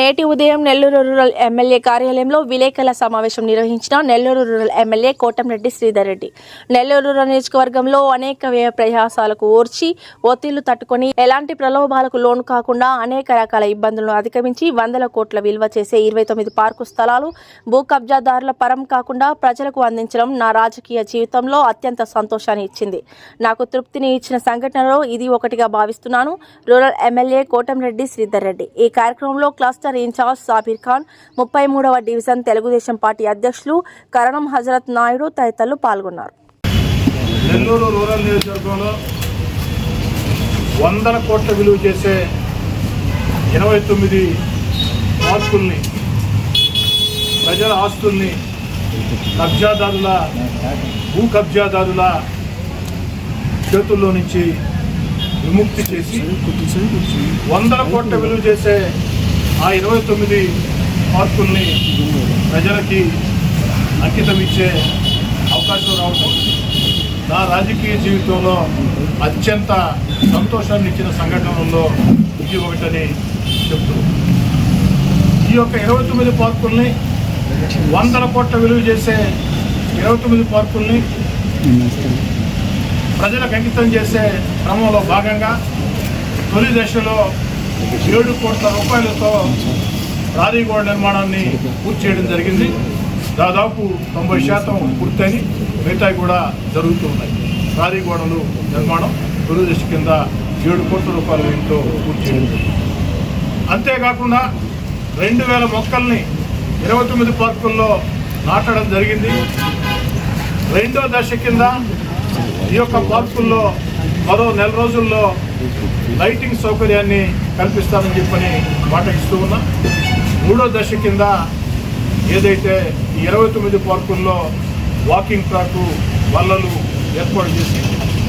నేటి ఉదయం Nellore rural MLA కార్యాలయంలో విలేకరుల సమావేశం నిర్వహించిన Nellore rural MLA Kotamreddy Sridhar Reddy. Nellore rural నియోజకవర్గంలో అనేక వ్యయ ప్రయాసాలకు ఓర్చి ఒత్తిళ్లు తట్టుకొని ఎలాంటి ప్రలోభాలకు లోను కాకుండా అనేక రకాల ఇబ్బందులను అధిగమించి వందల కోట్ల విలువ చేసే 29 పార్కు స్థలాలు భూ కబ్జాదారుల పరం కాకుండా ప్రజలకు అందించడం నా రాజకీయ జీవితంలో అత్యంత సంతోషాన్ని ఇచ్చింది. నాకు తృప్తిని ఇచ్చిన సంఘటనలో ఇది ఒకటిగా భావిస్తున్నాను. Rural MLA Kotamreddy Sridhar Reddy. ఈ కార్యక్రమంలో క్లస్టర్ ఇన్ఛార్జ్ సాబీర్ ఖాన్, 33వ డివిజన్ తెలుగుదేశం పార్టీ అధ్యక్షులు కరణం హజరత్ నాయుడు తదితరులు పాల్గొన్నారు. నెల్లూరు రూరల్ నియోజకవర్గంలో వందల కోట్ల విలువ చేసే 29 పార్కుల్ని, ప్రజల ఆస్తుల్ని కబ్జాదారుల, భూ కబ్జాదారుల చేతుల్లో నుంచి విముక్తి చేసి వందల కోట్ల విలువ చేసే ఆ 29 పార్కుల్ని ప్రజలకి అంకితం ఇచ్చే అవకాశం రావటం నా రాజకీయ జీవితంలో అత్యంత సంతోషాన్ని ఇచ్చిన సంఘటనల్లో ఇది ఒకటని చెప్తూ, ఈ యొక్క 29 పార్కుల్ని, వందల కోట్ల విలువ చేసే 29 పార్కుల్ని ప్రజలకు అంకితం చేసే క్రమంలో భాగంగా తొలి దశలో 7 కోట్ల రూపాయలతో రారీ గోడ నిర్మాణాన్ని పూర్తి చేయడం జరిగింది. దాదాపు 90% పూర్తయి మిగతాయి కూడా జరుగుతూ ఉన్నాయి. రారీ గోడలు నిర్మాణం తొలి దశ కింద 7 కోట్ల రూపాయల వ్యయంతో పూర్తి చేయడం. అంతేకాకుండా 2000 మొక్కల్ని 29 పార్కుల్లో నాటడం జరిగింది. రెండో దశ కింద ఈ యొక్క పార్కుల్లో మరో నెల రోజుల్లో లైటింగ్ సౌకర్యాన్ని కల్పిస్తామని చెప్పని మాట ఇస్తూ ఉన్నా. మూడో దశ కింద ఏదైతే ఈ 29 పార్కుల్లో వాకింగ్ ట్రాకు, వల్లలు ఏర్పాటు చేసి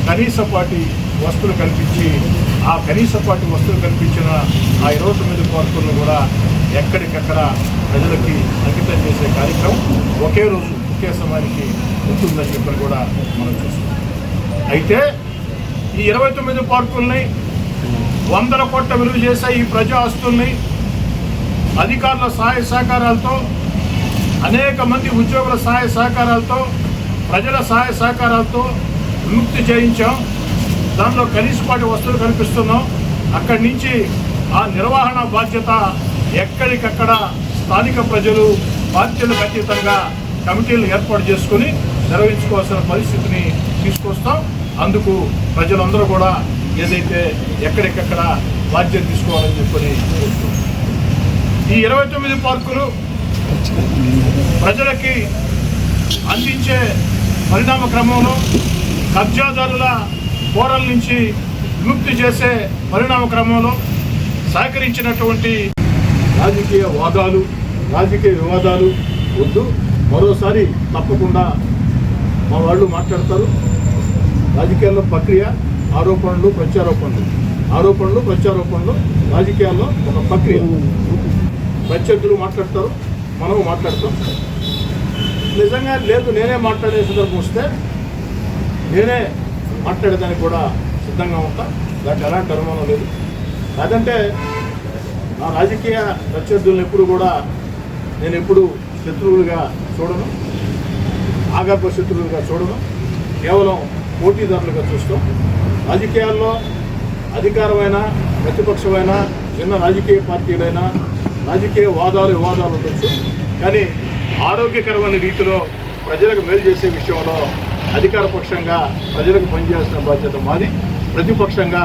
కనీసపాటి వస్తువులు కల్పించి, ఆ కనీసపాటి వస్తువులు కల్పించిన ఆ 29 పార్కులను కూడా ఎక్కడికక్కడ ప్రజలకి అంకితం చేసే కార్యక్రమం ఒకే రోజు ఒకే సమయానికి ఉంటుందని చెప్పని కూడా మనం చూస్తాం. అయితే ఈ 29 పార్కుల్ని, వందల కోట్ల విలువ చేసే ఈ ప్రజా ఆస్తుల్ని అధికారుల సహాయ సహకారాలతో, అనేక మంది ఉద్యోగుల సహాయ సహకారాలతో, ప్రజల సహాయ సహకారాలతో విముక్తి చేయించాం. దానిలో కనీసపాటి వస్తువులు కల్పిస్తున్నాం. అక్కడి నుంచి ఆ నిర్వహణ బాధ్యత ఎక్కడికక్కడ స్థానిక ప్రజలు పార్టీలకు అతీతంగా కమిటీలు ఏర్పాటు చేసుకుని నిర్వహించుకోవాల్సిన పరిస్థితిని తీసుకొస్తాం. అందుకు ప్రజలందరూ కూడా ఏదైతే ఎక్కడికక్కడ బాధ్యత తీసుకోవాలని చెప్పని కోరుతున్నాం. ఈ 29 పార్కులు ప్రజలకి అందించే పరిణామ క్రమంలో, కబ్జాదారుల కోరల నుంచి విముక్తి చేసే పరిణామ క్రమంలో సహకరించినటువంటి రాజకీయ వాదాలు, రాజకీయ వివాదాలు వద్దు. మరోసారి తప్పకుండా మా వాళ్ళు మాట్లాడతారు. రాజకీయాల్లో ప్రక్రియ, ఆరోపణలు ప్రత్యారోపణలు రాజకీయాల్లో ఒక ప్రక్రియ. ప్రత్యర్థులు మాట్లాడతారు, మనము మాట్లాడతాం. నిజంగా లేదు నేనే మాట్లాడే సందర్భం వస్తే నేనే మాట్లాడేదానికి కూడా సిద్ధంగా ఉంటా. దానికి ఎలాంటి అనుమానం లేదు. కాదంటే నా రాజకీయ ప్రత్యర్థులను ఎప్పుడు కూడా నేను ఎప్పుడు శత్రువులుగా చూడను, ఆగర్భ శత్రువులుగా చూడను. కేవలం పోటీదారులుగా చూస్తాం. రాజకీయాల్లో అధికారమైన, ప్రతిపక్షమైన, చిన్న రాజకీయ పార్టీలైనా రాజకీయ వివాదాలు ఉండొచ్చు. కానీ ఆరోగ్యకరమైన రీతిలో ప్రజలకు మేలు చేసే విషయంలో అధికార పక్షంగా ప్రజలకు పనిచేయాల్సిన బాధ్యత మాది. ప్రతిపక్షంగా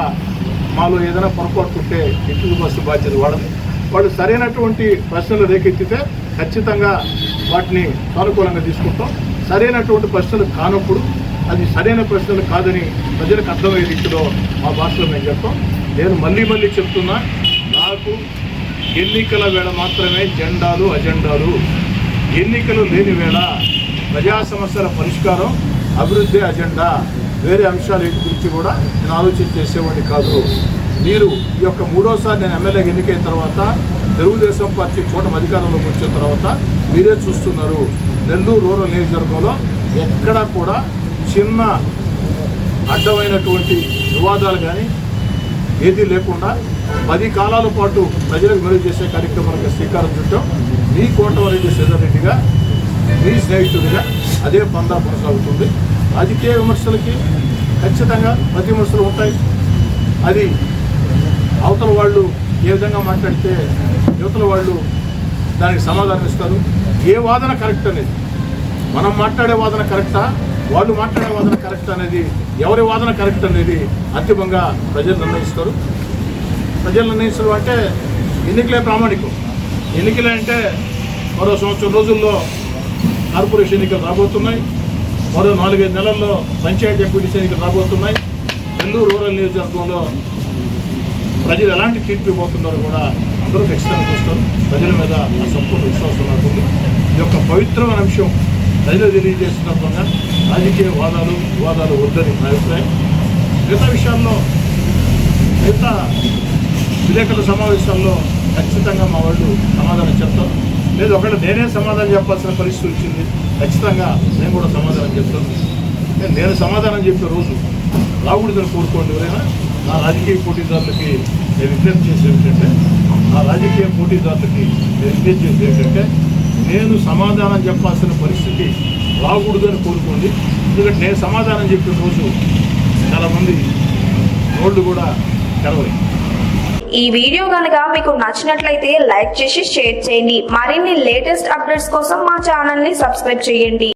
మాలో ఏదైనా పొరపాటు ఉంటే ఎత్తుకు బస్సు బాధ్యత వాళ్ళది. వాళ్ళు సరైనటువంటి ప్రశ్నలు రేకెత్తితే ఖచ్చితంగా వాటిని సానుకూలంగా తీసుకుంటాం. సరైనటువంటి ప్రశ్నలు కానప్పుడు అది సరైన ప్రశ్నలు కాదని ప్రజలకు అర్థమయ్యే రీతిలో మా భాషలో మేము చెప్తాం. నేను మళ్ళీ చెప్తున్నా, నాకు ఎన్నికల వేళ మాత్రమే జెండాలు, అజెండాలు. ఎన్నికలు లేని వేళ ప్రజా సమస్యల పరిష్కారం, అభివృద్ధి అజెండా. వేరే అంశాల గురించి కూడా నేను ఆలోచన చేసేవాడిని కాదు. మీరు ఈ యొక్క మూడోసారి నేను ఎమ్మెల్యేగా ఎన్నికైన తర్వాత, తెలుగుదేశం పార్టీ కూటమి అధికారంలోకి వచ్చిన తర్వాత మీరే చూస్తున్నారు. నెల్లూరు రూరల్ నియోజకవర్గంలో ఎక్కడా కూడా చిన్న అడ్డమైనటువంటి వివాదాలు కానీ ఏదీ లేకుండా 10 కాలాల పాటు ప్రజలకు మెరుగు చేసే కార్యక్రమాలకు శ్రీకారం చుట్టాం. మీ కోటమిరెడ్డి శ్రీధర్ రెడ్డిగా, మీ స్నేహితుడిగా అదే పందా కొనసాగుతుంది. రాజకీయ విమర్శలకి ఖచ్చితంగా ప్రతి విమర్శలు ఉంటాయి. అది అవతల వాళ్ళు ఏ విధంగా మాట్లాడితే యువతల వాళ్ళు దానికి సమాధానం ఇస్తారు. ఏ వాదన కరెక్ట్ అనేది, మనం మాట్లాడే వాదన కరెక్టా, వాళ్ళు మాట్లాడే వాదన కరెక్ట్ అనేది, ఎవరి వాదన కరెక్ట్ అనేది అంతిమంగా ప్రజలు నిర్ణయిస్తారు. ప్రజలు నిర్ణయించడం అంటే ఎన్నికలే ప్రామాణికం. ఎన్నికలే అంటే మరో సంవత్సరం రోజుల్లో కార్పొరేషన్ ఎన్నికలు రాబోతున్నాయి. మరో 4-5 నెలల్లో పంచాయతీ ఎంపీటీసీ ఎన్నికలు రాబోతున్నాయి. నెల్లూరు రూరల్ నియోజకవర్గంలో ప్రజలు ఎలాంటి తీర్పు ఇవ్వబోతున్నారో కూడా అందరూ ఖచ్చితంగా చూస్తారు. ప్రజల మీద ఆ సంపూర్ణ విశ్వాసం నాకుంది. ఈ యొక్క పవిత్రమైన అంశం ప్రజలు తెలియజేస్తున్నట్టుగా రాజకీయ వివాదాలు వద్దని నా అభిప్రాయం. మిగతా విషయాల్లో మిగతా విలేకరుల సమావేశాల్లో ఖచ్చితంగా మా వాళ్ళు సమాధానం చెప్తారు. లేదు ఒకవేళ నేనే సమాధానం చెప్పాల్సిన పరిస్థితి వచ్చింది, ఖచ్చితంగా నేను కూడా సమాధానం చెప్తాను. నేను సమాధానం చెప్పే రోజు రాకూడదని కోరుకోండి. ఎవరైనా నా రాజకీయ పోటీదారులకి నేను విజ్ఞప్తి చేసేది ఏంటంటే నేను సమాధానం చెప్పాల్సిన పరిస్థితి రాకూడదని కోరుకోండి. ఎందుకంటే నేను సమాధానం చెప్పిన రోజు చాలామంది రోడ్లు కూడా తెరవరు. ఈ వీడియో గనక మీకు నచ్చినట్లయితే లైక్ చేసి షేర్ చేయండి. మరిన్ని లేటెస్ట్ అప్డేట్స్ కోసం మా ఛానల్ ని సబ్స్క్రైబ్ చేయండి.